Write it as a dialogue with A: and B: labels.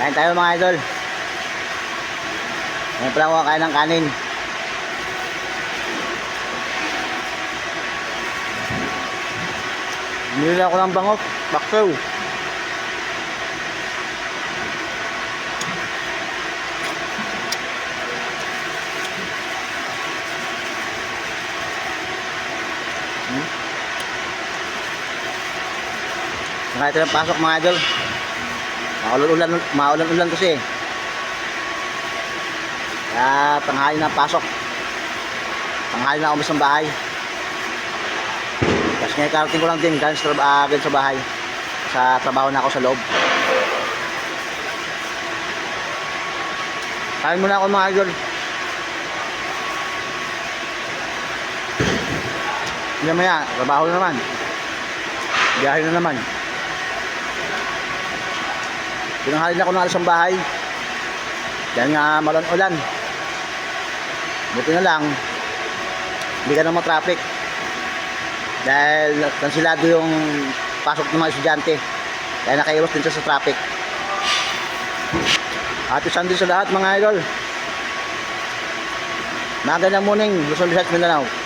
A: Kain tayo mga idol. Ngayon pala ako kakain ng kanin. Bumili ako ng bangot, bakso. Kahit ng pasok mga idol. Maulan-ulan kasi. Kaya tanghali na pasok. Tanghali na umalis ng bahay. Tapos ngayon karating ko lang din galing sa bahay. Sa trabaho na ako sa loob. Kain muna ako mga idol. Hindi maya, trabaho na naman. Biyahe na naman. Tinanghali na ako ng alas ng bahay. Dahil nga malan-ulan. Buti na lang hindi ka na matraffic. Dahil kansilado yung pasok ng mga estudyante. Kaya nakaiwas din siya sa traffic. Happy Sunday sa lahat mga idol. Magandang morning, Luzon, Visayas, Mindanao.